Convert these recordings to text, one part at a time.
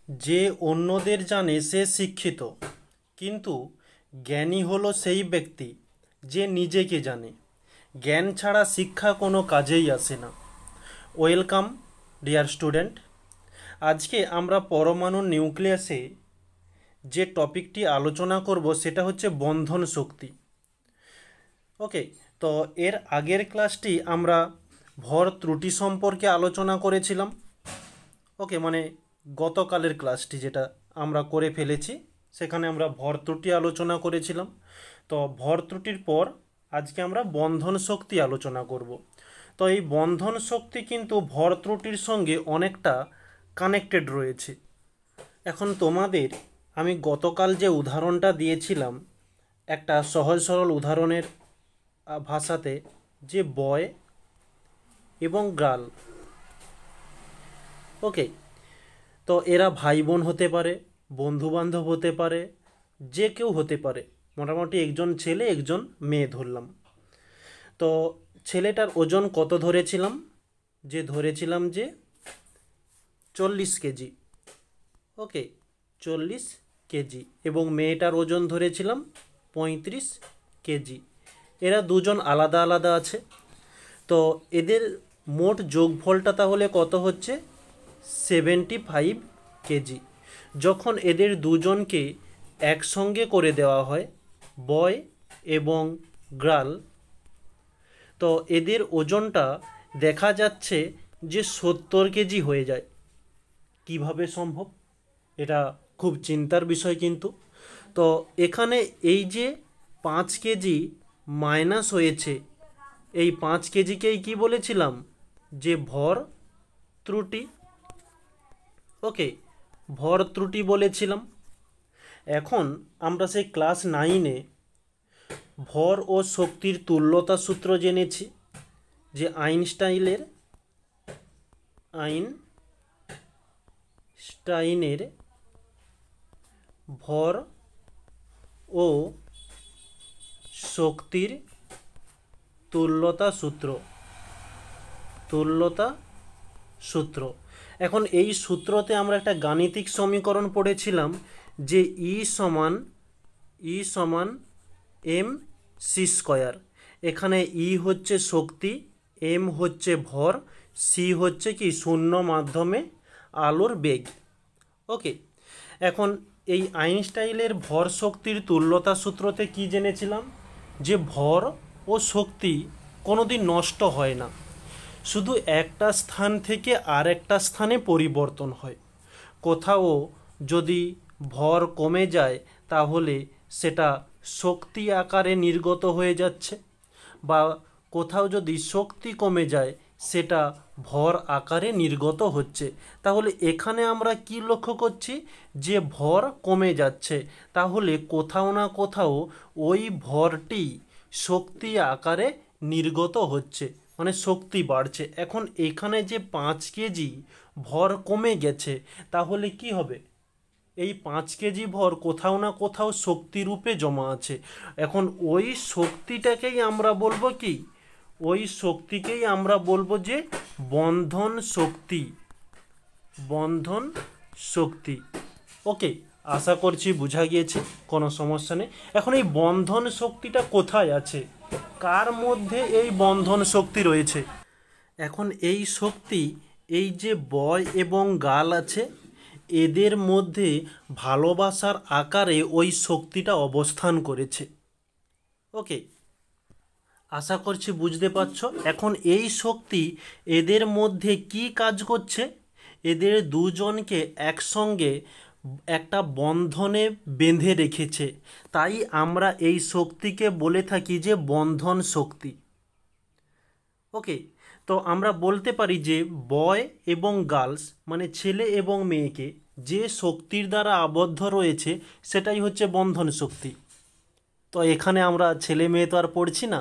যে অন্যদের জানে সে শিক্ষিত, কিন্তু জ্ঞানী হলো সেই ব্যক্তি যে নিজেকে জানে। জ্ঞান ছাড়া শিক্ষা কোনো কাজেই আসে না। Welcome dear student. আজকে আমরা পরমাণু নিউক্লিয়াসে যে টপিকটি আলোচনা করব সেটা হচ্ছে বন্ধন শক্তি। ওকে, তো এর আগের ক্লাসটি আমরা ভর ত্রুটি সম্পর্কে আলোচনা করেছিলাম। ওকে, মানে গতকালের ক্লাসটি যেটা আমরা করে ফেলেছি, সেখানে আমরা ভর ত্রুটি আলোচনা করেছিলাম। তো ভর ত্রুটির পর আজকে আমরা বন্ধন শক্তি আলোচনা করব। তো এই বন্ধন শক্তি কিন্তু ভর ত্রুটির সঙ্গে অনেকটা কানেক্টেড রয়েছে। এখন তোমাদের আমি গতকাল যে উদাহরণটা দিয়েছিলাম, একটা সহজ সরল উদাহরণের ভাষাতে, যে বয় এবং গার্ল, ওকে, তো এরা ভাই বোন হতে পারে, বন্ধু বান্ধব হতে পারে, যে কেউ হতে পারে। মোটামুটি একজন ছেলে একজন মেয়ে ধরলাম। তো ছেলেটার ওজন কত ধরেছিলাম? ধরেছিলাম যে 40 কেজি। ওকে, 40 কেজি। এবং মেয়েটার ওজন ধরেছিলাম 35 কেজি। এরা দুজন আলাদা আলাদা আছে। তো এদের মোট যোগফলটা তাহলে কত হচ্ছে? 75 কেজি। যখন এদের দুজনকে একসঙ্গে করে দেওয়া হয়, বয় এবং গার্ল, তো এদের ওজনটা দেখা যাচ্ছে যে 70 কেজি হয়ে যায়। কিভাবে সম্ভব? এটা খুব চিন্তার বিষয় কিন্তু। তো এখানে এই যে 5 কেজি মাইনাস হয়েছে, এই 5 কেজিকেই কি বলেছিলাম? যে ভর ত্রুটি। ওকে, ভর ত্রুটি বলেছিলাম। এখন আমরা সেই ক্লাস 9-এ ভর ও শক্তির তুল্যতা সূত্র জেনেছি, যে আইনস্টাইনের ভর ও শক্তির তুল্যতা সূত্র। এখন এই সূত্রতে আমরা একটা গাণিতিক সমীকরণ পড়েছিলাম, যে ই সমান এম সি স্কয়ার। এখানে ই হচ্ছে শক্তি, এম হচ্ছে ভর, সি হচ্ছে কি শূন্য মাধ্যমে আলোর বেগ। ওকে, এখন এই আইনস্টাইনের ভর শক্তির তুল্যতা সূত্রতে কি জেনেছিলাম? যে ভর ও শক্তি কোনোদিন নষ্ট হয় না, শুধু একটা স্থান থেকে আর একটা স্থানে পরিবর্তন হয়। কোথাও যদি ভর কমে যায় তাহলে সেটা শক্তি আকারে নির্গত হয়ে যাচ্ছে, বা কোথাও যদি শক্তি কমে যায় সেটা ভর আকারে নির্গত হচ্ছে। তাহলে এখানে আমরা কি লক্ষ্য করছি? যে ভর কমে যাচ্ছে, তাহলে কোথাও না কোথাও ওই ভরটি শক্তি আকারে নির্গত হচ্ছে, মানে শক্তি বাড়ছে। এখন এখানে যে 5 কেজি ভর কমে গেছে, তাহলে কি হবে? এই 5 কেজি ভর কোথাও না কোথাও শক্তি রূপে জমা আছে। এখন ওই শক্তিটাকেই আমরা বলবো কি? ওই শক্তিকেই আমরা বলবো যে বন্ধন শক্তি। ওকে, আশা করছি বোঝা গিয়েছে, কোনো সমস্যা নেই। এখন এই বন্ধন শক্তিটা কোথায় আছে? কার মধ্যে এই বন্ধন শক্তি রয়েছে? এখন এই শক্তি, এই যে বয় এবং গার্ল আছে, এদের মধ্যে ভালোবাসার আকারে ওই শক্তিটা অবস্থান করেছে। ওকে, আশা করছি বুঝতে পারছো। এখন এই শক্তি এদের মধ্যে কি কাজ করছে? এদের দুজনকে একসঙ্গে একটা বন্ধনে বেঁধে রেখেছে। তাই আমরা এই শক্তিকে বলে থাকি যে বন্ধন শক্তি। ওকে, তো আমরা বলতে পারি যে বয় এবং গার্লস, মানে ছেলে এবং মেয়েকে যে শক্তির দ্বারা আবদ্ধ রয়েছে সেটাই হচ্ছে বন্ধন শক্তি। তো এখানে আমরা ছেলে মেয়ে তো আর পড়ছি না,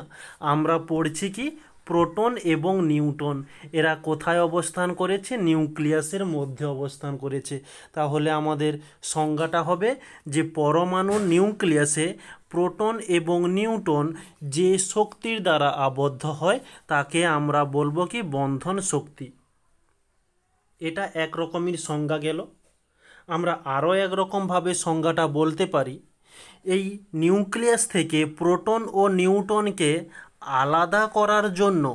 আমরা পড়ছি কি? প্রোটন এবং নিউট্রন। এরা কোথায় অবস্থান করেছে? নিউক্লিয়াসের মধ্যে অবস্থান করেছে। তাহলে আমাদের সংজ্ঞাটা হবে যে পরমাণু নিউক্লিয়াসে প্রোটন এবং নিউট্রন যে শক্তির দ্বারা আবদ্ধ হয় তাকে আমরা বলবো কি? বন্ধন শক্তি। এটা এক রকমের সংজ্ঞা গেল। আমরা আরও একরকমভাবে সংজ্ঞাটা বলতে পারি, এই নিউক্লিয়াস থেকে প্রোটন ও নিউট্রনকে আলাদা করার জন্য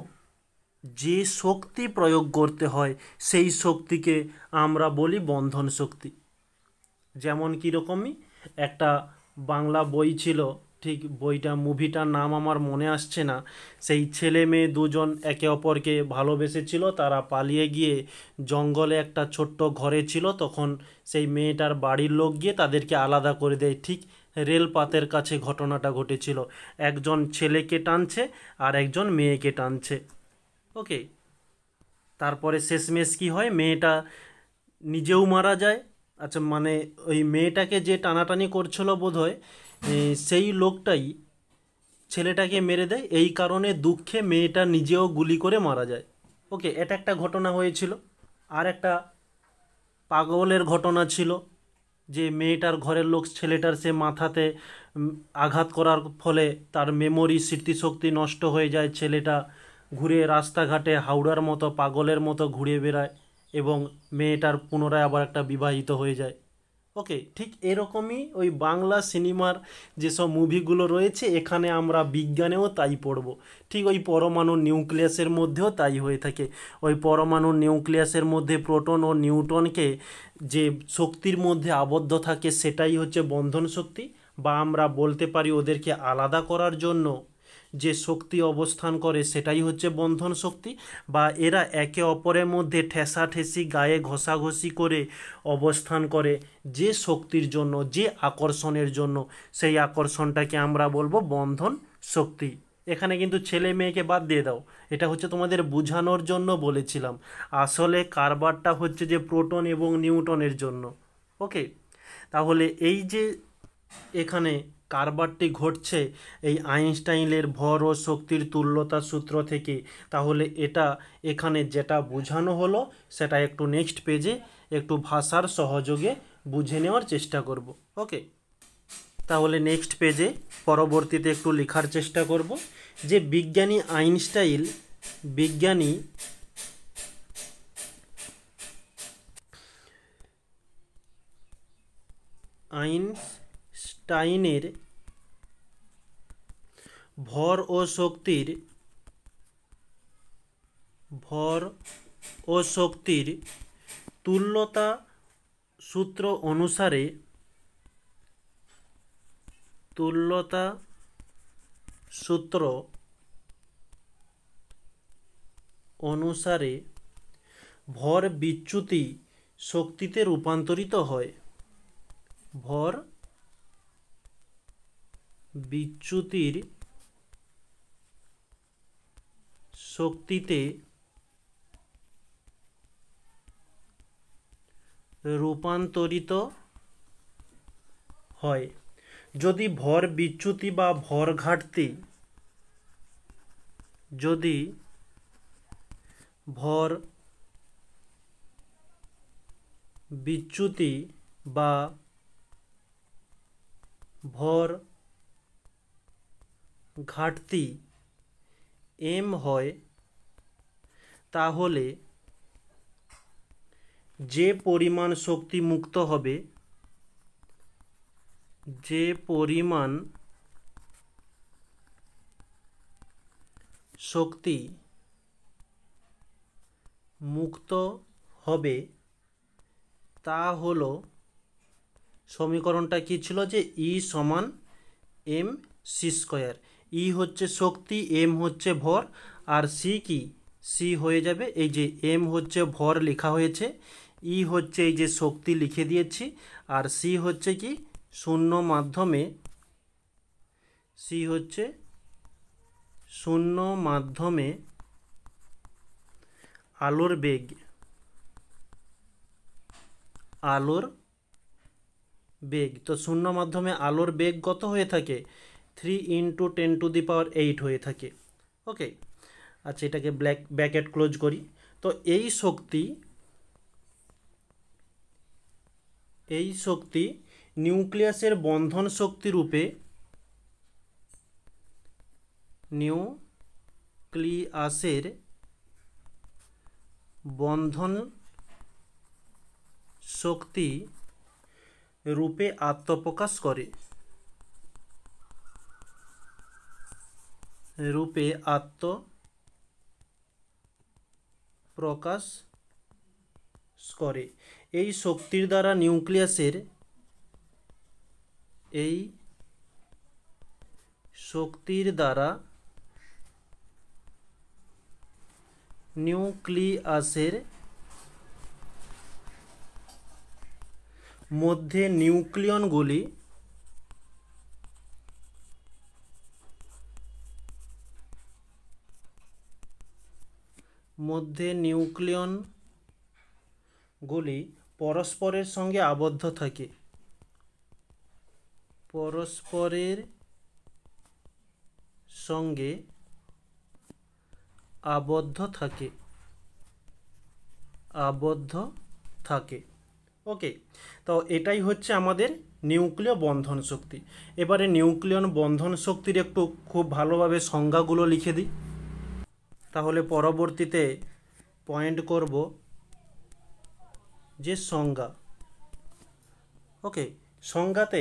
যে শক্তি প্রয়োগ করতে হয় সেই শক্তিকে আমরা বলি বন্ধন শক্তি। যেমন কীরকমই একটা বাংলা বই ছিল, ঠিক বইটা মুভিটার নাম আমার মনে আসছে না, সেই ছেলে মেয়ে দুজন একে অপরকে ভালোবেসেছিল, তারা পালিয়ে গিয়ে জঙ্গলে একটা ছোট্ট ঘরে ছিল, তখন সেই মেয়েটার বাড়ির লোক গিয়ে তাদেরকে আলাদা করে দেয়। ঠিক রেলপাতের কাছে ঘটনাটা ঘটেছিল, একজন ছেলেকে টানছে আর একজন মেয়েকে টানছে। ওকে, তারপরে শেষমেশ কী হয়, মেয়েটা নিজেও মারা যায়। আচ্ছা, মানে ওই মেয়েটাকে যে টানাটানি করছিল বোধহয় সেই লোকটাই ছেলেটাকে মেরে দেয়, এই কারণে দুঃখে মেয়েটা নিজেও গুলি করে মারা যায়। ওকে, এটা একটা ঘটনা হয়েছিল। আর একটা পাগলের ঘটনা ছিল, যে মেয়েটার ঘরের লোক ছেলেটার সে মাথাতে আঘাত করার ফলে তার মেমোরি স্মৃতিশক্তি নষ্ট হয়ে যায়, ছেলেটা ঘুরে রাস্তাঘাটে হাওড়ার মতো পাগলের মতো ঘুরে বেড়ায় এবং মেয়েটার পুনরায় আবার একটা বিবাহিত হয়ে যায়। ওকে, ঠিক এরকমই ওই বাংলা সিনেমার যেসব মুভিগুলো রয়েছে এখানে আমরা বিজ্ঞানেও তাই পড়ব। ঠিক ওই পরমাণু নিউক্লিয়াসের মধ্যেও তাই হয়ে থাকে। ওই পরমাণু নিউক্লিয়াসের মধ্যে প্রোটন ও নিউট্রনকে যে শক্তির মধ্যে আবদ্ধ থাকে সেটাই হচ্ছে বন্ধন শক্তি, বা আমরা বলতে পারি ওদেরকে আলাদা করার জন্য যে শক্তি অবস্থান করে সেটাই হচ্ছে বন্ধন শক্তি, বা এরা একে অপরের মধ্যে ঠেসাঠেসি গায়ে ঘষাঘষি করে অবস্থান করে যে শক্তির জন্য, যে আকর্ষণের জন্য, সেই আকর্ষণটাকে আমরা বলবো বন্ধন শক্তি। এখানে কিন্তু ছেলে মেয়েকে বাদ দিয়ে দাও, এটা হচ্ছে তোমাদের বোঝানোর জন্য বলেছিলাম। আসলে কারবারটা হচ্ছে যে প্রোটন এবং নিউটনের জন্য। ওকে, তাহলে এই যে এখানে কারবারটি ঘটছে এই আইনস্টাইনের ভর ও শক্তির তুল্যতা সূত্র থেকে, তাহলে এটা এখানে যেটা বোঝানো হলো সেটা একটু নেক্সট পেজে একটু ভাষার সহযোগে বুঝে নেওয়ার চেষ্টা করব। ওকে, তাহলে নেক্সট পেজে পরবর্তীতে একটু লেখার চেষ্টা করব যে বিজ্ঞানী আইনস্টাইনের ভর ও শক্তির তুল্যতা সূত্র অনুসারে ভর বিচ্যুতি শক্তিতে রূপান্তরিত হয়। ভর বিচ্যুতির শক্তিতে রূপান্তরিত হয়। যদি ভর বিচ্যুতি বা ভর ঘাটতি বা ভর ঘাটতি m হয়, তাহলে যে পরিমাণ শক্তি মুক্ত হবে, তা হলো, সমীকরণটা কি ছিল যে E সমান mc²। E হচ্ছে শক্তি, m হচ্ছে ভর, আর c কি, c হয়ে যাবে এই যে m হচ্ছে ভর লেখা হয়েছে, E হচ্ছে এই যে শক্তি লিখে দিয়েছি, আর c হচ্ছে কি শূন্য মাধ্যমে আলোর বেগ। তো শূন্য মাধ্যমে আলোর বেগ কত হয়ে থাকে, 3 × 10⁸ হয়ে থাকে। ওকে, আচ্ছা, এটাকে ব্র্যাকেট ক্লোজ করি। তো এই শক্তি নিউক্লিয়াসের বন্ধন শক্তি রূপে রূপে আত্মপ্রকাশ করে, রূপে আত্মপ্রকাশ করে। এই শক্তির দ্বারা নিউক্লিয়াসের মধ্যে নিউক্লিয়নগুলি পরস্পরের সঙ্গে আবদ্ধ থাকে, পরস্পরের সঙ্গে আবদ্ধ থাকে। ওকে, তো এটাই হচ্ছে আমাদের নিউক্লিয় বন্ধন শক্তি। এবারে নিউক্লিয়ন বন্ধন শক্তির একটু খুব ভালোভাবে সংজ্ঞাগুলো লিখে দিই, তাহলে পরবর্তীতে পয়েন্ট করব যে সংজ্ঞা। ওকে, সংজ্ঞাতে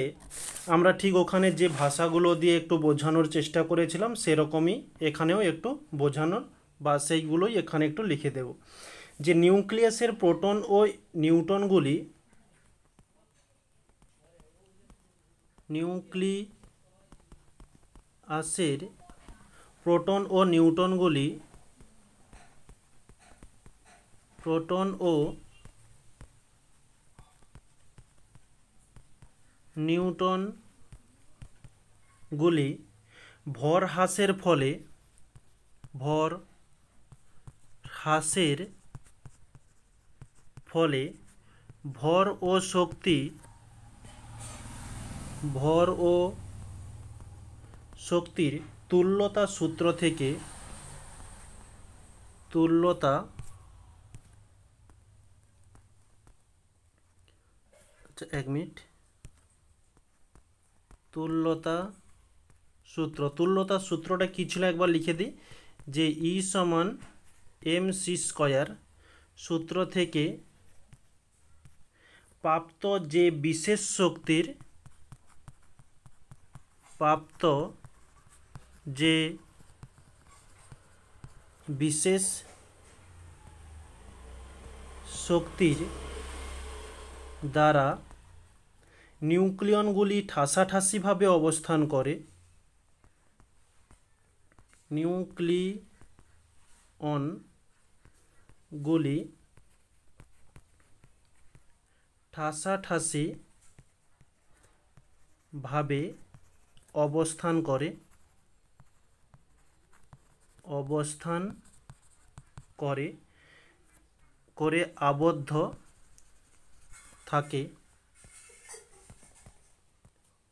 আমরা ঠিক ওখানে যে ভাষাগুলো দিয়ে একটু বোঝানোর চেষ্টা করেছিলাম সেরকমই এখানেও একটু বোঝানোর বা সেইগুলোই এখানে একটু লিখে দেব। যে নিউক্লিয়াসের প্রোটন ও নিউট্রনগুলি প্রোটন ও নিউট্রনগুলি ভর হ্রাসের ফলে ভর ও শক্তির তুল্যতা সূত্র থেকে তুল্যতা সূত্রটা কি ছিল একবার লিখে দিই, যে E সমান mc স্কয়ার সূত্র থেকে প্রাপ্ত যে বিশেষ শক্তির দ্বারা নিউক্লিয়নগুলি ঠাসাঠাসিভাবে অবস্থান করে, করে আবদ্ধ থাকে,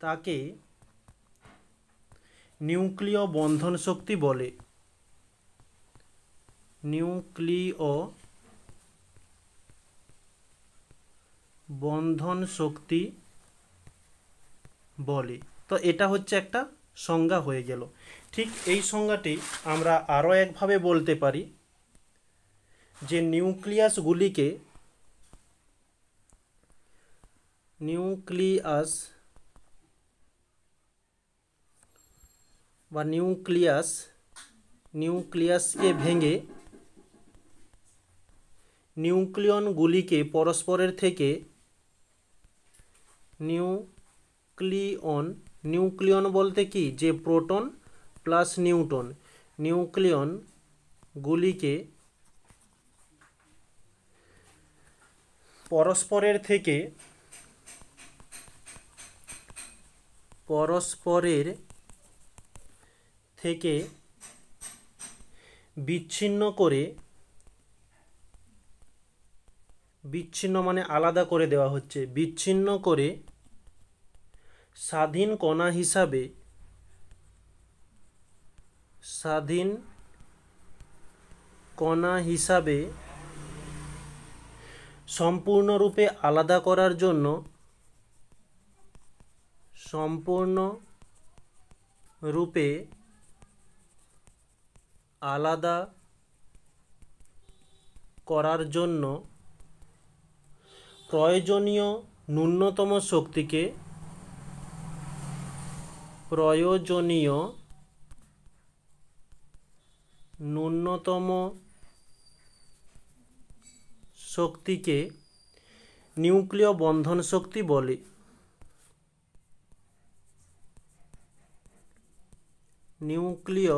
তাকে নিউক্লিয় বন্ধন শক্তি বলে। তো এটা হচ্ছে একটা সংজ্ঞা হয়ে গেল। ঠিক এই সংজ্ঞাটি আমরা আরও একভাবে বলতে পারি যে নিউক্লিয়াসকে ভেঙে নিউক্লিয়নগুলিকে পরস্পরের থেকে নিউক্লিয়ন বলতে কি, যে প্রোটন প্লাস নিউট্রন, নিউক্লিয়নগুলিকে পরস্পরের থেকে বিচ্ছিন্ন মানে আলাদা করে দেওয়া হচ্ছে, বিচ্ছিন্ন করে স্বাধীন কণা হিসাবে সম্পূর্ণরূপে আলাদা করার জন্য প্রয়োজনীয় ন্যূনতম শক্তিকে প্রয়োজনীয় ন্যূনতম শক্তিকে নিউক্লিয় বন্ধন শক্তি বলে। নিউক্লিয়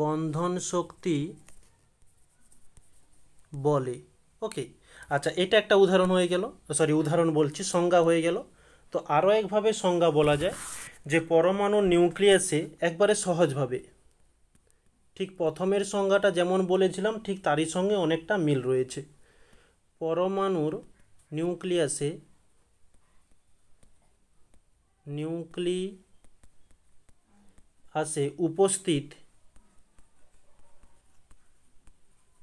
বন্ধন শক্তি বলে। ওকে, আচ্ছা, এটা একটা উদাহরণ হয়ে গেল, উদাহরণ বলছি, সংজ্ঞা হয়ে গেল। তো আরও একভাবে সংজ্ঞা বলা যায় যে পরমাণু নিউক্লিয়াসে একবারে সহজভাবে, ঠিক প্রথমের সংজ্ঞাটা যেমন বলেছিলাম ঠিক তারই সঙ্গে অনেকটা মিল রয়েছে। পরমাণুর নিউক্লিয়াসে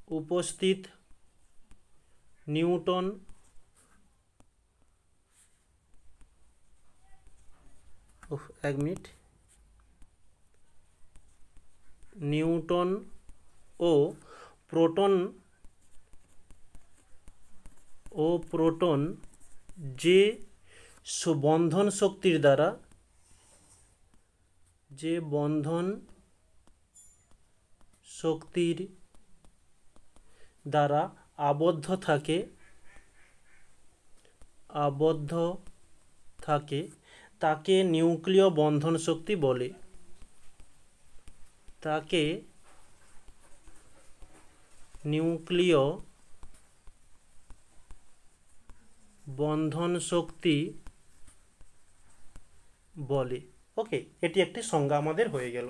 উপস্থিত নিউটন নিউটন ও প্রোটন যে বন্ধন শক্তির দ্বারা আবদ্ধ থাকে তাকে নিউক্লিয় বন্ধন শক্তি বলে। তাকে নিউক্লিয় বন্ধন শক্তি বলে। ওকে, এটি একটি সংজ্ঞা আমাদের হয়ে গেল।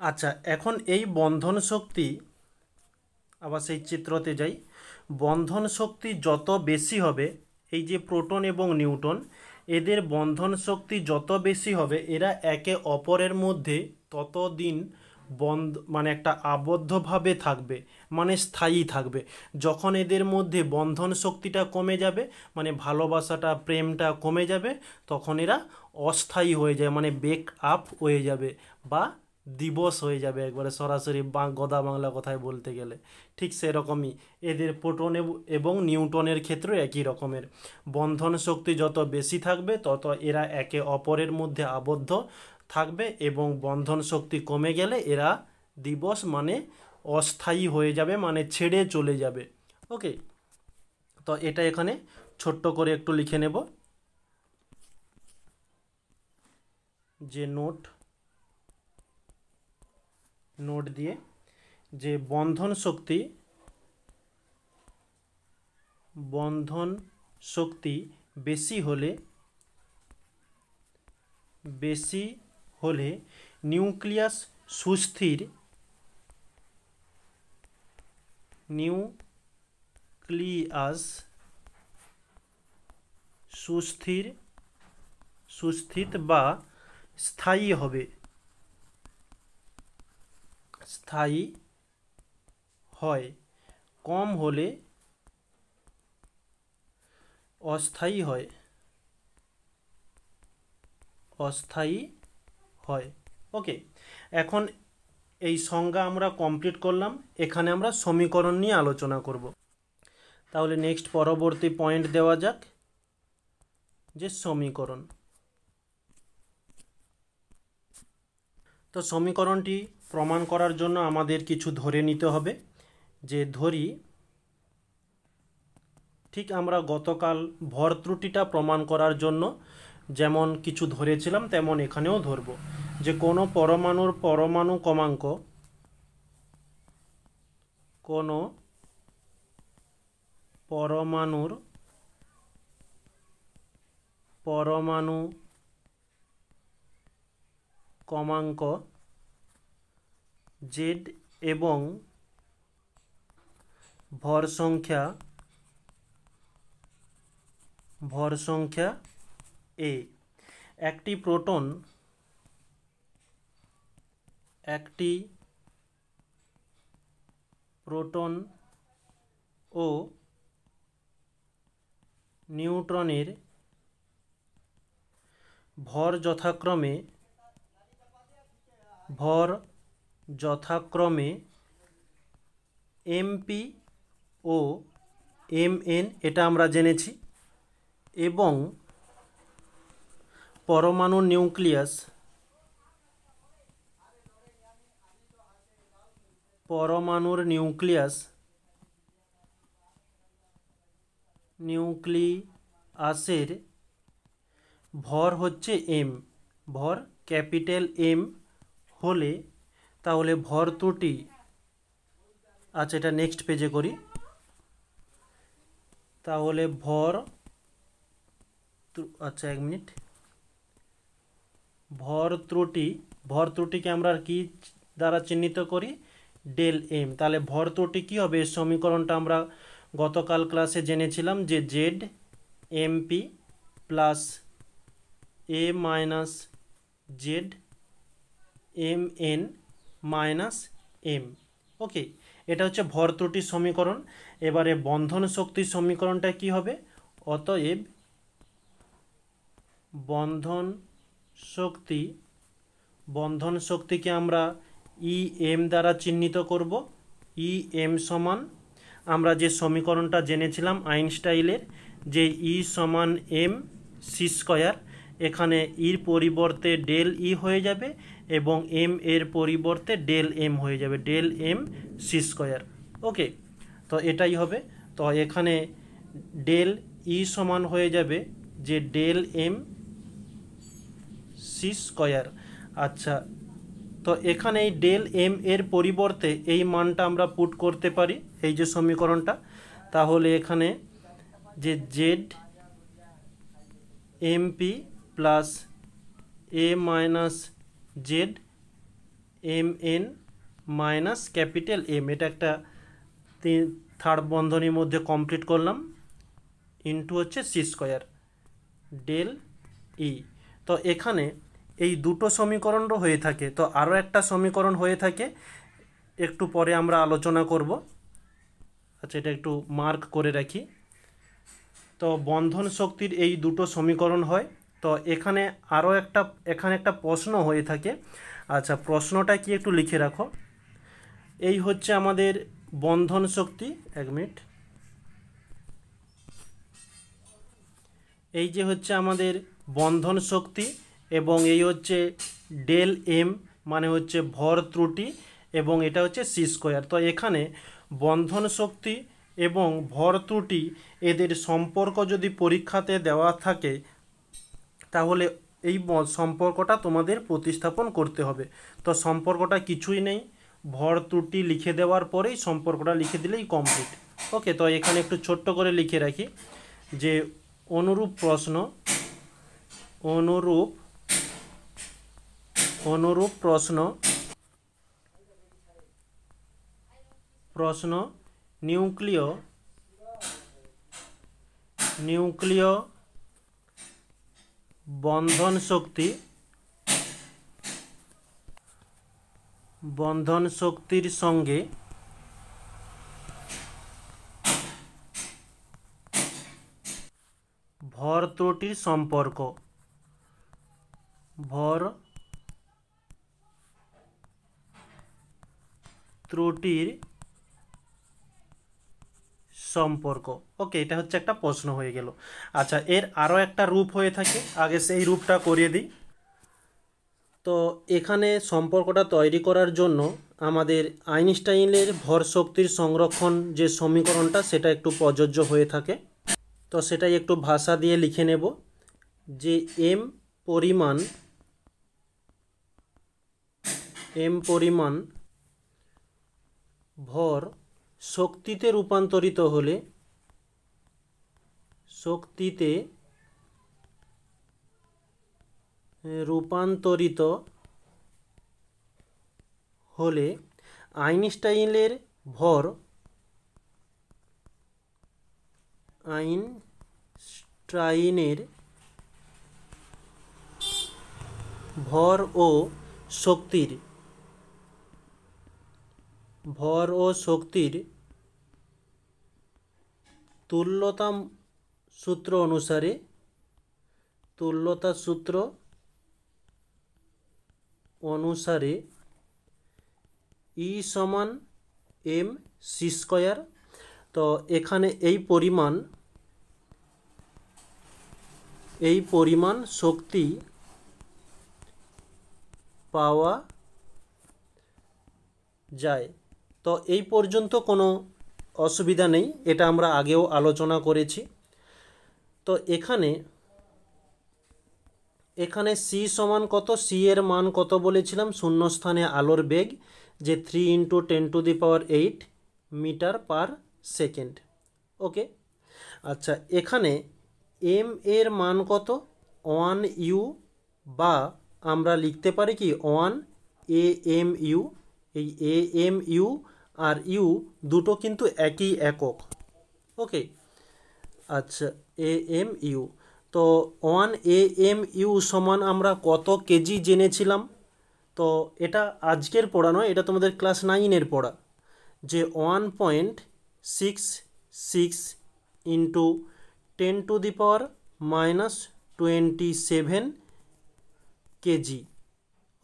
আচ্ছা, এখন এই বন্ধন শক্তি, আবার সেই চিত্রতে যাই, বন্ধন শক্তি যত বেশি হবে, এই যে প্রোটন এবং নিউটন, এদের বন্ধন শক্তি যত বেশি হবে, এরা একে অপরের মধ্যে ততদিন মানে একটা আবদ্ধভাবে থাকবে, মানে স্থায়ী থাকবে। যখন এদের মধ্যে বন্ধন শক্তিটা কমে যাবে, মানে ভালোবাসাটা, প্রেমটা কমে যাবে, তখন এরা অস্থায়ী হয়ে যায়, মানে ব্রেক আপ হয়ে যাবে বা দিবস হয়ে যাবে, একবারে সরাসরি গদা বাংলা কথায় বলতে গেলে। ঠিক সেরকমই এদের প্রোটন এবং নিউটনের ক্ষেত্রে একই রকমের। বন্ধন শক্তি যত বেশি থাকবে তত এরা একে অপরের মধ্যে আবদ্ধ থাকবে, এবং বন্ধন শক্তি কমে গেলে এরা দিবস মানে অস্থায়ী হয়ে যাবে, মানে ছেড়ে চলে যাবে। ওকে, তো এটা এখানে ছোট্ট করে একটু লিখে নেব যে নোট দিয়ে যে বন্ধন শক্তি বেশি হলে নিউক্লিয়াস সুস্থির বা স্থায়ী হয়, কম হলে অস্থায়ী হয়। ওকে, এখন এই সংজ্ঞা আমরা কমপ্লিট করলাম। এখানে আমরা সমীকরণ নিয়ে আলোচনা করব। তাহলে নেক্সট পরবর্তী পয়েন্ট দেওয়া যাক, যে সমীকরণ। তো সমীকরণটি প্রমাণ করার জন্য আমাদের কিছু ধরে নিতে হবে। যে ধরি, ঠিক আমরা গতকাল ভর ত্রুটিটা প্রমাণ করার জন্য যেমন কিছু ধরেছিলাম, তেমন এখানেও ধরব। যে কোনো পরমাণুর পরমাণু কমাঙ্ক z এবং ভর সংখ্যা a। একটি প্রোটন ও নিউট্রনের ভর যথাক্রমে mp ও mn এটা আমরা জেনেছি, এবং পরমাণুর নিউক্লিয়াস নিউক্লিয়াসের ভর হচ্ছে m, ভর ক্যাপিটাল M হলে তাহলে ভর ত্রুটি, আচ্ছা এটা নেক্সট পেজে করি, তাহলে আচ্ছা এক মিনিট, ভর ত্রুটিকে আমরা কি দ্বারা চিহ্নিত করি, ডেল এম। তাহলে ভর ত্রুটি কী হবে, সমীকরণটা আমরা গতকাল ক্লাসে জেনেছিলাম যে Z M P plus A minus Z M N minus M. Okay, এটা হচ্ছে ভর ত্রুটির সমীকরণ। এবারে বন্ধন শক্তির সমীকরণটা কি হবে, অতএব বন্ধন শক্তিকে আমরা ই এম দ্বারা চিহ্নিত করব। ই এম সমান আমরা যে সমীকরণটা জেনেছিলাম আইনস্টাইনের, যে ই সমান এম সি স্কয়ার, এখানে ইর পরিবর্তে ডেল ই হয়ে যাবে এবং এম এর পরিবর্তে ডেল এম হয়ে যাবে, ডেল এম সি স্কয়ার। ওকে, তো এটাই হবে। তো এখানে ডেল ই সমান হয়ে যাবে যে ডেল এম সি স্কয়ার। আচ্ছা, তো এখানে এই ডেল এম এর পরিবর্তে এই মানটা আমরা পুট করতে পারি, এই যে সমীকরণটা, তাহলে এখানে যে Z M P plus A minus Z M N minus capital M, এটা একটা থার্ড বন্ধনীর মধ্যে কমপ্লিট করলাম, ইন্টু হচ্ছে সি স্কয়ার ডেল ই। তো এখানে এই দুটো সমীকরণও হয়ে থাকে। তো আরও একটা সমীকরণ হয়ে থাকে, একটু পরে আমরা আলোচনা করব। আচ্ছা, এটা একটু মার্ক করে রাখি। তো বন্ধন শক্তির এই দুটো সমীকরণ হয়। তো এখানে একটা প্রশ্ন হয়ে থাকে। আচ্ছা, প্রশ্নটা কি একটু লিখে রাখো। এই হচ্ছে আমাদের বন্ধন শক্তি, এক মিনিট, এই যে হচ্ছে আমাদের বন্ধন শক্তি এবং এই হচ্ছে ডেল এম মানে হচ্ছে ভর ত্রুটি এবং এটা হচ্ছে সি স্কয়ার। তো এখানে বন্ধন শক্তি এবং ভর ত্রুটি এদের সম্পর্ক যদি পরীক্ষাতে দেওয়া থাকে তাহলে এই সম্পর্কটা তোমাদের প্রতিস্থাপন করতে হবে। তো সম্পর্কটা কিছুই নেই, ভর ত্রুটি লিখে দেওয়ার পরেই সম্পর্কটা লিখে দিলেই কমপ্লিট। ওকে, তো এখানে একটু ছোট্ট করে লিখে রাখি যে অনুরূপ প্রশ্ন নিউক্লিয় বন্ধন শক্তির সঙ্গে ভর ত্রুটির সম্পর্ক, ভর ত্রুটির সম্পর্ক। ওকে, এটা হচ্ছে একটা প্রশ্ন হয়ে গেল। আচ্ছা, এর আরও একটা রূপ হয়ে থাকে, আগে সেই রূপটা করিয়ে দিই। তো এখানে সম্পর্কটা তৈরি করার জন্য আমাদের আইনস্টাইনের ভর শক্তির সংরক্ষণ যে সমীকরণটা সেটা একটু প্রযোজ্য হয়ে থাকে। তো সেটাই একটু ভাষা দিয়ে লিখে নেব যে এম পরিমাণ ভর শক্তিতে রূপান্তরিত হলে আইনস্টাইনের ভর ও শক্তির তুল্যতা সূত্র অনুসারে ই সমান এম সি স্কয়ার। তো এখানে এই পরিমাণ শক্তি পাওয়া যায়। তো এই পর্যন্ত কোনো অসুবিধা নেই, এটা আমরা আগেও আলোচনা করেছি। তো এখানে সি সমান কত, সি এর মান কত বলেছিলাম, শূন্যস্থানে আলোর বেগ যে 3 × 10⁸ মিটার পার সেকেন্ড। ওকে, আচ্ছা এখানে এম এর মান কত, 1 ইউ, বা আমরা লিখতে পারি কি 1 AMU। এই AMU আর ইউ দুটো কিন্তু একই একক। ওকে, আচ্ছা AMU, তো 1 AMU সমান আমরা কত কেজি জেনেছিলাম। তো এটা আজকের পড়া নয়, এটা তোমাদের ক্লাস 9-এর পড়া, যে 1.66 ইন্টু 10⁻⁻27 কেজি।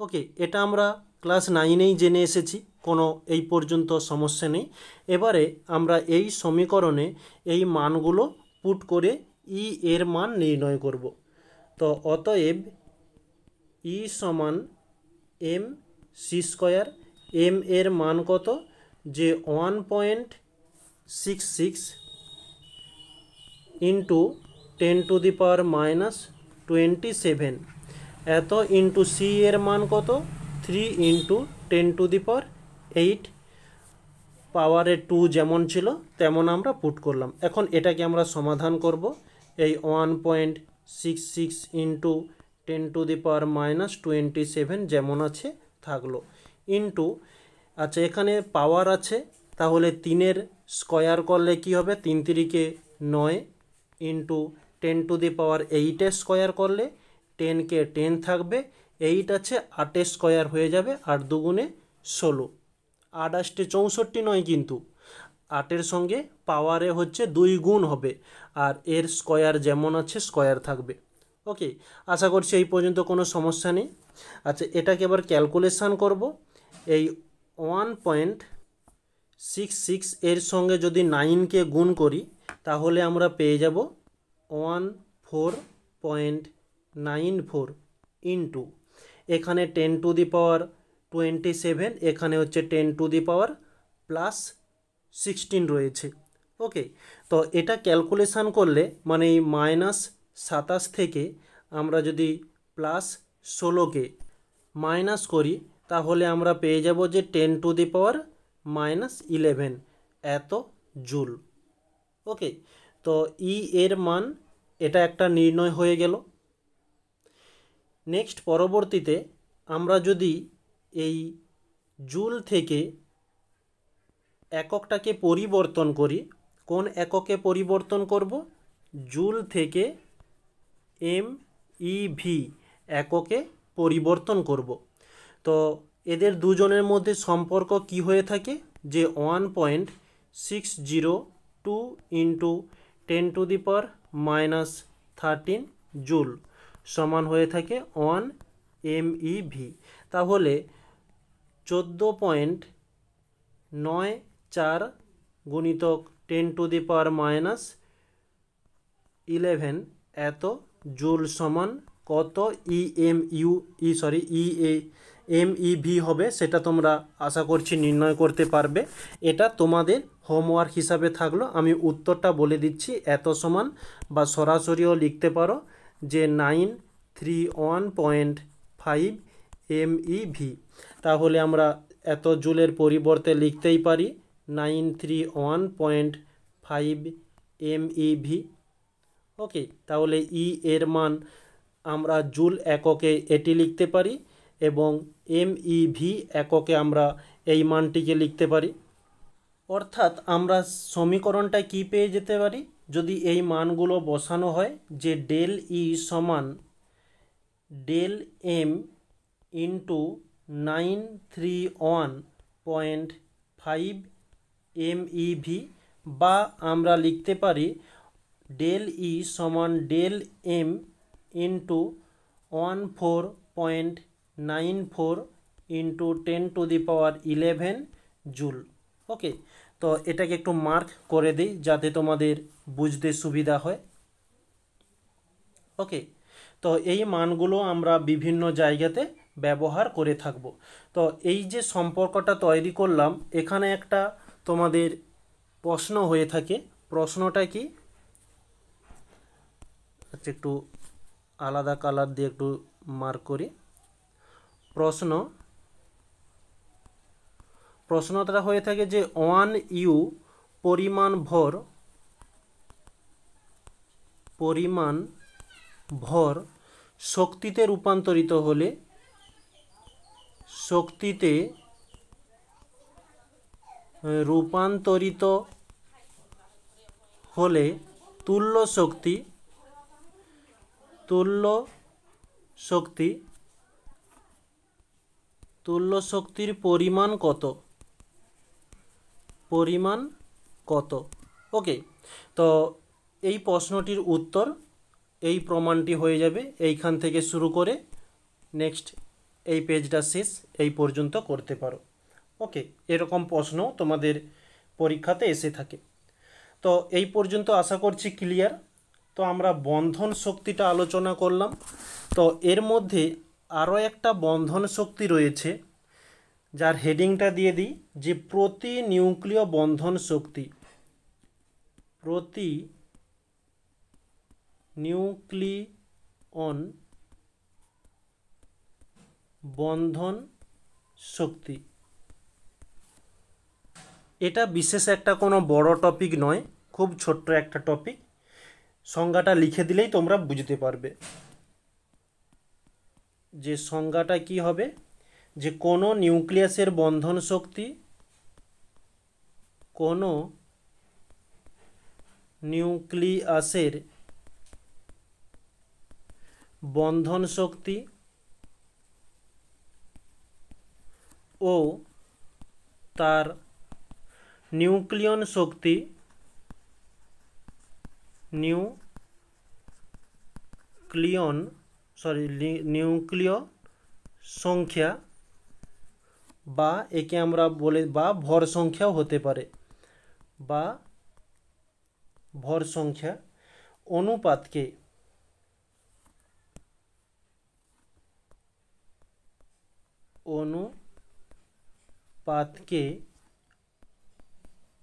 ওকে, এটা আমরা ক্লাস 9-এই জেনে এসেছি, কোনো এই পর্যন্ত সমস্যা নেই। এবারে আমরা এই সমীকরণে এই মানগুলো পুট করে ই এর মান নির্ণয় করব। তো অতএব ই সমান mc²। এম এর মান কত, যে 1.66 ইন্টু 10⁻⁻27 এত, ইন্টু সি এর মান কত, 3 × 10⁸ পাওয়ারে 2 যেমন ছিল তেমন আমরা পুট করলাম। এখন এটাকে আমরা সমাধান করব। এই 1.66 ইন্টু 10⁻⁻27 যেমন আছে থাকলো, ইন্টু, আচ্ছা এখানে পাওয়ার আছে, তাহলে 3-এর স্কয়ার করলে কি হবে, 3 × 9 ইন্টু 10⁸ স্কয়ার করলে 10কে 10 থাকবে, 8 আছে 8-এর স্কয়ার হয়ে যাবে, 8 × 2 = 16, 8 × 8 = 64 নয়, কিন্তু 8-এর সঙ্গে পাওয়ারে হচ্ছে 2 গুণ হবে, আর এর স্কয়ার যেমন আছে স্কয়ার থাকবে। ওকে, আশা করছি এই পর্যন্ত কোনো সমস্যা নেই। আচ্ছা এটাকে এবার ক্যালকুলেশান করব। এই 1.66 এর সঙ্গে যদি 9কে গুণ করি তাহলে আমরা পেয়ে যাব 14.94 ইন্টু, এখানে 10⁻27, এখানে হচ্ছে 10⁻+16 রয়েছে। ওকে, তো এটা ক্যালকুলেশান করলে মানে এই -27 থেকে আমরা যদি +16কে মাইনাস করি তাহলে আমরা পেয়ে যাব যে 10⁻⁻11 এত জুল। ওকে, তো ই এর মান এটা একটা নির্ণয় হয়ে গেল। নেক্সট পরবর্তীতে আমরা যদি এই জুল থেকে এককটাকে পরিবর্তন করি, কোন এককে পরিবর্তন করব, জুল থেকে MEV এককে পরিবর্তন করব। তো এদের দুজনের মধ্যে সম্পর্ক কি হয়ে থাকে, যে 1.602 ইন্টু 10⁻⁻13 জুল সমান হয়ে থাকে 1 MEV। তাহলে 14.94 গুণিতক 10⁻⁻11 এত জুল সমান কত MEV হবে, সেটা তোমরা আশা করছি নির্ণয় করতে পারবে। এটা তোমাদের হোমওয়ার্ক হিসাবে থাকলো, আমি উত্তরটা বলে দিচ্ছি। এত সমান, বা সরাসরিও লিখতে পারো, যে 931.5 MEV। তাহলে আমরা এত জুলের পরিবর্তে লিখতেই পারি 931.5 MEV। ওকে, তাহলে ই এর মান আমরা জুল এককে এটি লিখতে পারি, এবং MEV এককে আমরা এই মানটিকে লিখতে পারি। অর্থাৎ আমরা সমীকরণটা কি পেয়ে যেতে পারি, যদি এই মানগুলো বসানো হয়, যে ডেল ই সমান ডেল এম ইন্টু 931.5 MEV, বা আমরা লিখতে পারি ডেল ই সমান del M into 14.94 into 10⁻11 joule. Okay, তো এটাকে একটু মার্ক করে দিই যাতে তোমাদের বুঝতে সুবিধা হয়। ওকে, তো এই মানগুলো আমরা বিভিন্ন জায়গাতে ব্যবহার করে থাকব। তো এই যে সম্পর্কটা তৈরি করলাম, এখানে একটা তোমাদের প্রশ্ন হয়ে থাকে। প্রশ্নটা কি, আচ্ছা একটু আলাদা কালার দিয়ে একটু মার্ক করি। প্রশ্নটা হয়ে থাকে যে 1 U পরিমাণ ভর শক্তিতে রূপান্তরিত হলে তুল্য শক্তির পরিমাণ কত? ওকে, তো এই প্রশ্নটির উত্তর এই প্রমাণটি হয়ে যাবে। এইখান থেকে শুরু করে নেক্সট এই পেজটা শেষ এই পর্যন্ত করতে পারো। ওকে, এরকম প্রশ্ন তোমাদের পরীক্ষাতে এসে থাকে। তো এই পর্যন্ত আশা করছি ক্লিয়ার। তো আমরা বন্ধন শক্তিটা আলোচনা করলাম। তো এর মধ্যে আরও একটা বন্ধন শক্তি রয়েছে, যার হেডিংটা দিয়ে দিই যে প্রতি নিউক্লিয় বন্ধন শক্তি। প্রতি নিউক্লিয়ন বন্ধন শক্তি। এটা বিশেষ একটা কোনো বড় টপিক নয়, খুব ছোট্ট একটা টপিক। সংজ্ঞাটা লিখে দিলেই তোমরা বুঝতে পারবে যে সংজ্ঞাটা কি হবে। যে কোনো নিউক্লিয়াসের বন্ধন শক্তি, কোনো নিউক্লিয়াসের বন্ধন শক্তি ও তার নিউক্লিয় সংখ্যা, বা একে আমরা বলে বা ভর সংখ্যাও হতে পারে, বা ভর সংখ্যা অনুপাতকে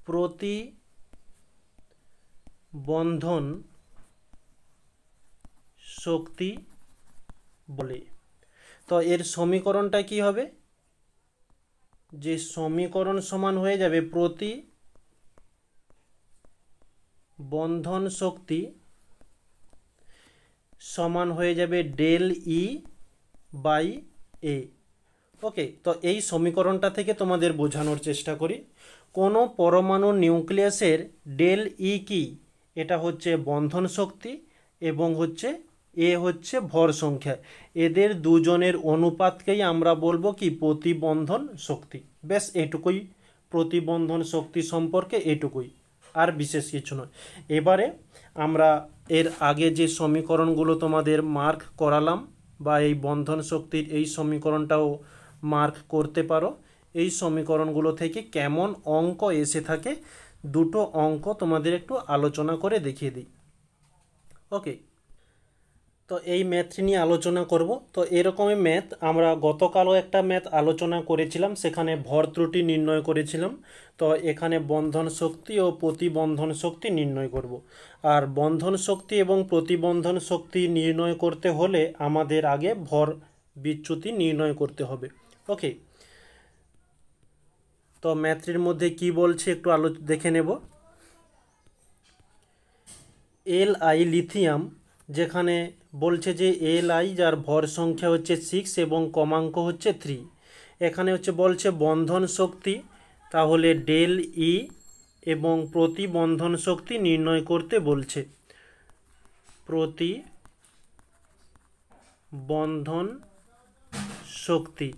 প্রতি বন্ধন শক্তি বলে। তো এর সমীকরণটা কি হবে, যে সমীকরণ সমান হয়ে যাবে প্রতি বন্ধন শক্তি সমান হয়ে যাবে ডেল ই বাই এ। ওকে, তো এই সমীকরণটা থেকে তোমাদের বোঝানোর চেষ্টা করি। কোনো পরমাণু নিউক্লিয়াসের ডেল ই কি, এটা হচ্ছে বন্ধন শক্তি এবং এ হচ্ছে ভর সংখ্যা। এদের দুজনের অনুপাতকেই আমরা বলবো কি প্রতিবন্ধন শক্তি। ব্যাস এটুকুই প্রতিবন্ধন শক্তি সম্পর্কে, এটুকুই, আর বিশেষ কিছু নয়। এবারে আমরা এর আগে যে সমীকরণগুলো তোমাদের মার্ক করালাম, বা এই বন্ধন শক্তির এই সমীকরণটাও মার্ক করতে পারো। এই সমীকরণগুলো থেকে কেমন অঙ্ক এসে থাকে, দুটো অঙ্ক তোমাদের একটু আলোচনা করে দেখিয়ে দিই। ওকে, তো এই ম্যাথটি নিয়ে আলোচনা করব। তো এরকমই ম্যাথ আমরা গতকালও একটা ম্যাথ আলোচনা করেছিলাম, সেখানে ভর ত্রুটি নির্ণয় করেছিলাম। তো এখানে বন্ধন শক্তি ও প্রতিবন্ধন শক্তি নির্ণয় করব। আর বন্ধন শক্তি এবং প্রতিবন্ধন শক্তি নির্ণয় করতে হলে আমাদের আগে ভর বিচ্যুতি নির্ণয় করতে হবে। ওকে, তো ম্যাথটির মধ্যে কি বলছে একটু দেখে নেব। Li লিথিয়াম, যেখানে বলছে যে Li যার ভর সংখ্যা হচ্ছে 6 এবং কমাঙ্ক হচ্ছে 3। এখানে বলছে বন্ধন শক্তি, তাহলে ডেল ই এবং প্রতিবন্ধন শক্তি নির্ণয় করতে বলছে। প্রতিবন্ধন শক্তি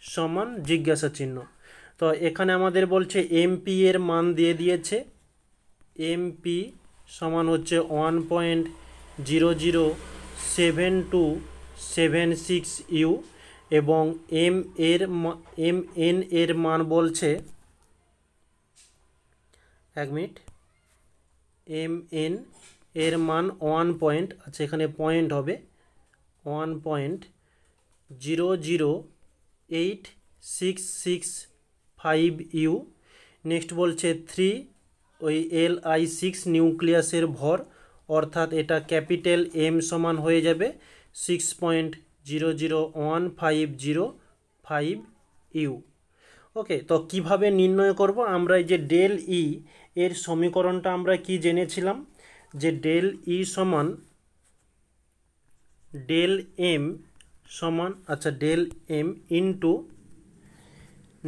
সমান জিজ্ঞাসা চিহ্ন। তো এখানে আমাদের বলছে এমপি এর মান দিয়ে দিয়েছে। এমপি সমান হচ্ছে 1.007276 ইউ, এবং এম এন এর মান বলছে এক মিনিট, এম এন এর মান 1 পয়েন্ট, আচ্ছা এখানে পয়েন্ট হবে 1.00866 ইউ। নেক্সট বলছে 3 ওই Li6 নিউক্লিয়াসের ভর, অর্থাৎ এটা ক্যাপিটাল এম সমান হয়ে যাবে 6.001505 ইউ। ওকে, তো কিভাবে নির্ণয় করব আমরা? এই যে ডেল ই এর সমীকরণটা আমরা কি জেনেছিলাম, যে ডেল ই সমান ডেল এম সমান, আচ্ছা ডেল এম ইন্টু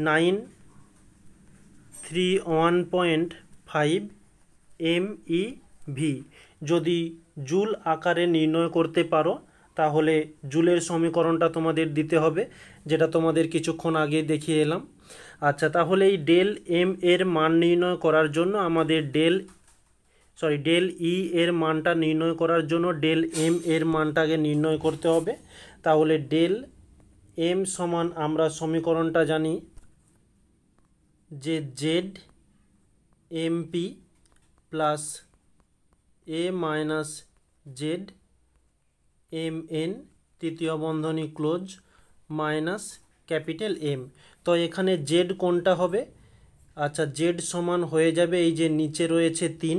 931.5 MeV। যদি জুল আকারে নির্ণয় করতে পারো তাহলে জুলের সমীকরণটা তোমাদের দিতে হবে, যেটা তোমাদের কিছুক্ষণ আগে দেখিয়ে এলাম। আচ্ছা, তাহলে এই ডেল এম এর মান নির্ণয় করার জন্য আমাদের ডেল ই এর মানটা নির্ণয় করার জন্য ডেল এম এর মানটাকে নির্ণয় করতে হবে। তাহলে ডেল এম সমান আমরা সমীকরণটা জানি যে Z MP plus A minus Z M N তৃতীয় বন্ধনী ক্লোজ মাইনাস ক্যাপিটাল এম। তো এখানে জেড কোনটা হবে? আচ্ছা, জেড সমান হয়ে যাবে এই যে নিচে রয়েছে 3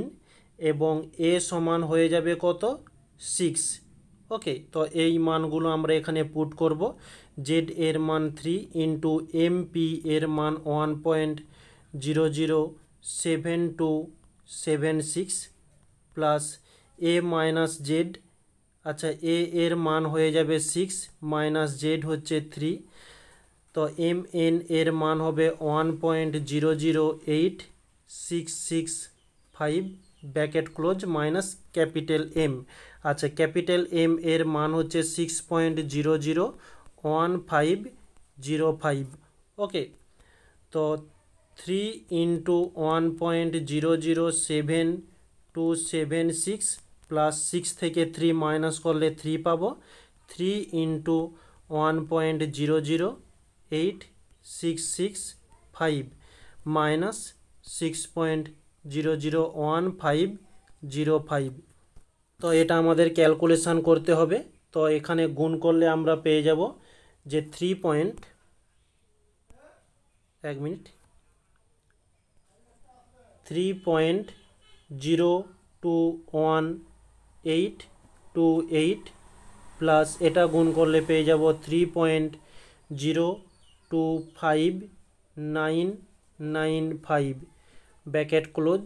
এবং এ সমান হয়ে যাবে কত? 6। ওকে, তো এই মানগুলো আমরা এখানে পুট করব। জেড এর মান 3 ইন্টু এমপি এর মান 1.00726 প্লাস এ মাইনাস জেড, আচ্ছা এ এর মান হয়ে যাবে 6 মাইনাস জেড হচ্ছে 3, তো এম এন এর মান হবে 1.008665 bracket close minus capital M. আচ্ছা, ক্যাপিটাল এম এর মান হচ্ছে 6.001505। ওকে, তো 3 ইন্টু 1.007276 প্লাস 6 থেকে 3 মাইনাস করলে 3 পাবো। 3 ইন্টু 1.00866 মাইনাস 6.001505। তো এটা আমাদের ক্যালকুলেশান করতে হবে। তো এখানে গুণ করলে আমরা পেয়ে যাব যে 3.021828 প্লাস এটা গুণ করলে পেয়ে যাব 3.025995 ব্র্যাকেট ক্লোজ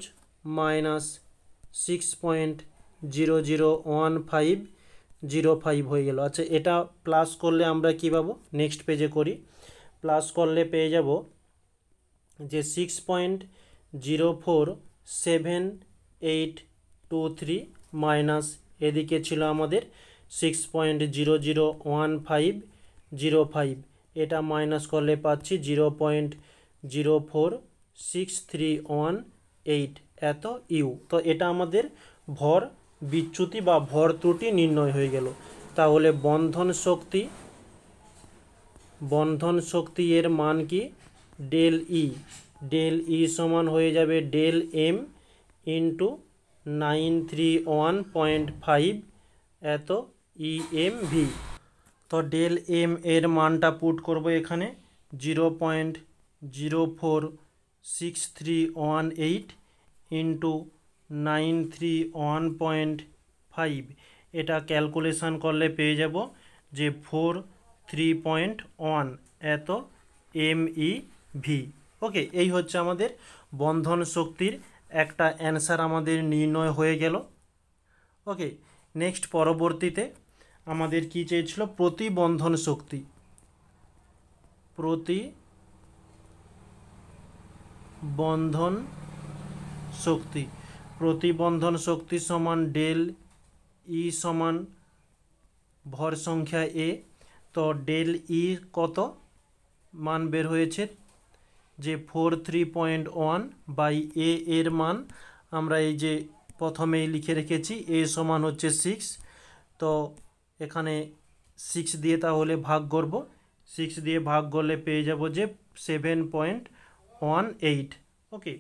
মাইনাস 6.001505 হয়ে গেল। আচ্ছা, এটা প্লাস করলে আমরা কী পাবো? নেক্সট পেজে করি। প্লাস করলে পেয়ে যাব যে 6.047823 মাইনাস এদিকে ছিল আমাদের 6.001505, এটা মাইনাস করলে পাচ্ছি 0.046318 এত ইউ। তো এটা আমাদের ভর বিচ্যুতি বা ভর ত্রুটি নির্ণয় হয়ে গেল। তাহলে বন্ধন শক্তি এর মান কি? ডেল ই সমান হয়ে যাবে ডেল এম ইন্টু 931.5 এত ইএমভি। তো ডেল এম এর মানটা পুট করব এখানে 0.046318 ইন্টু 931.5, এটা ক্যালকুলেশান করলে পেয়ে যাব যে 43.1 এত এমইভি। ওকে, এই হচ্ছে আমাদের বন্ধন শক্তির একটা অ্যান্সার আমাদের নির্ণয় হয়ে গেল। ওকে, নেক্সট পরবর্তীতে আমাদের কি চেয়েছিল? প্রতিবন্ধন শক্তি। প্রতিবন্ধন শক্তি সমান ডেল ই সমান ভর সংখ্যা এ। তো ডেল ই কত মান বের হয়েছে? যে 43.1 বাই এ এর মান আমরা এই যে প্রথমেই লিখে রেখেছি, এ সমান হচ্ছে 6। তো এখানে 6 দিয়ে তাহলে ভাগ করব, 6 দিয়ে ভাগ করলে পেয়ে যাব যে 7.18। ওকে,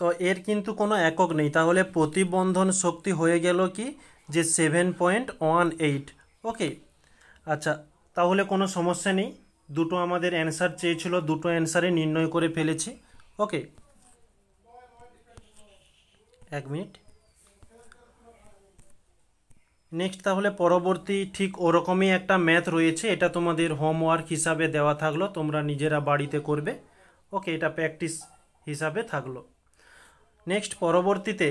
তো এর কিন্তু কোনো একক নেই, তাহলে প্রতিবন্ধন শক্তি হয়ে গেল কি যে 7.18। ওকে, আচ্ছা, তাহলে কোনো সমস্যা নেই, দুটো আমাদের অ্যান্সার চেয়েছিল, দুটো অ্যান্সারে নির্ণয় করে ফেলেছি। ওকে, 1 মিনিট। নেক্সট তাহলে পরবর্তী ঠিক ওরকমই একটা ম্যাথ রয়েছে, এটা তোমাদের হোমওয়ার্ক হিসাবে দেওয়া থাকলো, তোমরা নিজেরা বাড়িতে করবে। ওকে, এটা প্র্যাকটিস হিসাবে থাকলো। নেক্সট পরবর্তীতে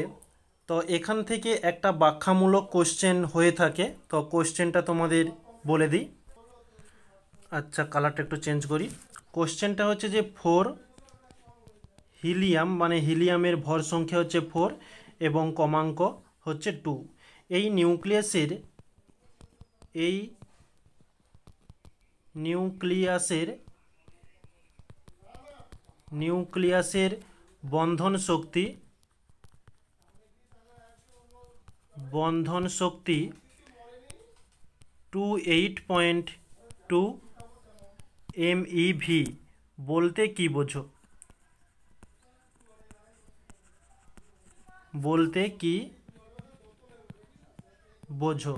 তো এখান থেকে একটা ব্যাখ্যামূলক কোশ্চেন হয়ে থাকে, তো কোশ্চেনটা তোমাদের বলে দিই। আচ্ছা, কালারটা একটু চেঞ্জ করি। কোশ্চেনটা হচ্ছে যে 4 হিলিয়াম, মানে হিলিয়ামের ভর সংখ্যা হচ্ছে 4 এবং কমাঙ্ক হচ্ছে 2। এই নিউক্লিয়াসের বন্ধন শক্তি 28.2 MeV বলতে কি বোঝো?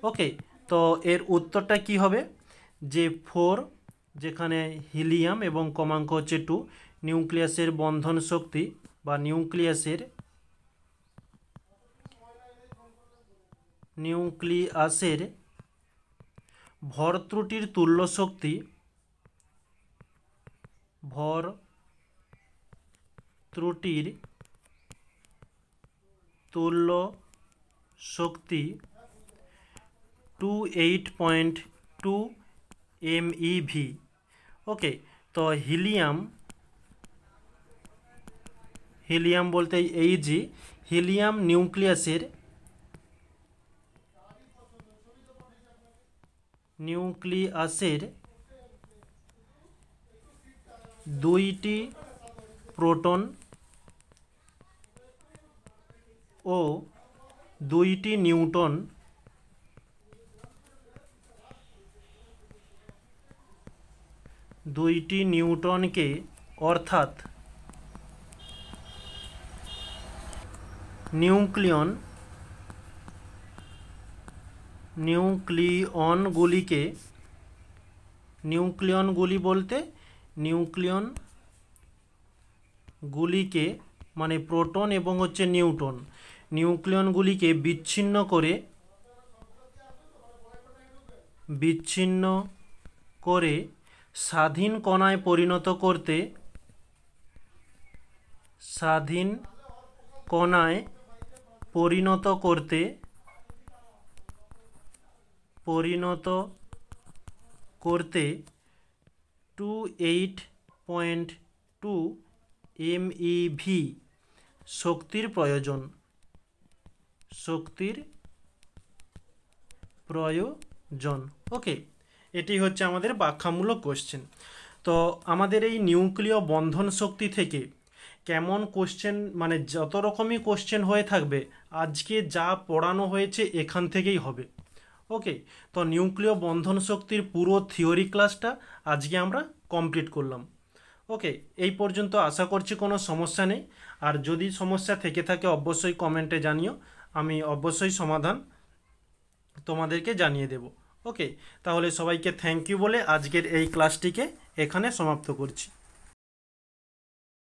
ওকে, তো এর উত্তরটা কি হবে যে 4, যেখানে হিলিয়াম এবং কমাঙ্ক হচ্ছে 2, নিউক্লিয়াসের বন্ধন শক্তি বা নিউক্লিয়াসের ভর ত্রুটির তুল্য শক্তি 28.2 MeV। ওকে, তো হিলিয়াম বলতে Ag, হিলিয়াম নিউক্লিয়াসের 2টি প্রোটন ও 2টি নিউট্রন নিউট্রনকে অর্থাৎ নিউক্লিয়নগুলিকে মানে প্রোটন এবং হচ্ছে নিউক্লিয়নগুলিকে বিচ্ছিন্ন করে স্বাধীন কণায় পরিণত করতে 28.2 MeV শক্তির প্রয়োজন। ওকে, এটি হচ্ছে আমাদের ব্যাখ্যামূলক কোশ্চেন। তো আমাদের এই নিউক্লিয় বন্ধন শক্তি থেকে কেমন কোশ্চেন, মানে যত রকমই কোশ্চেন হয়ে থাকবে, আজকে যা পড়ানো হয়েছে এখান থেকেই হবে। ওকে, তো নিউক্লিয় বন্ধন শক্তির পুরো থিওরি ক্লাসটা আজকে আমরা কমপ্লিট করলাম। ওকে, এই পর্যন্ত আশা করছি কোনো সমস্যা নেই, আর যদি সমস্যা থেকে থাকে অবশ্যই কমেন্টে জানিও, আমি অবশ্যই সমাধান তোমাদেরকে জানিয়ে দেব। ওকে, তাহলে সবাইকে থ্যাংক ইউ বলে আজকের এই ক্লাসটিকে এখানে সমাপ্ত করছি।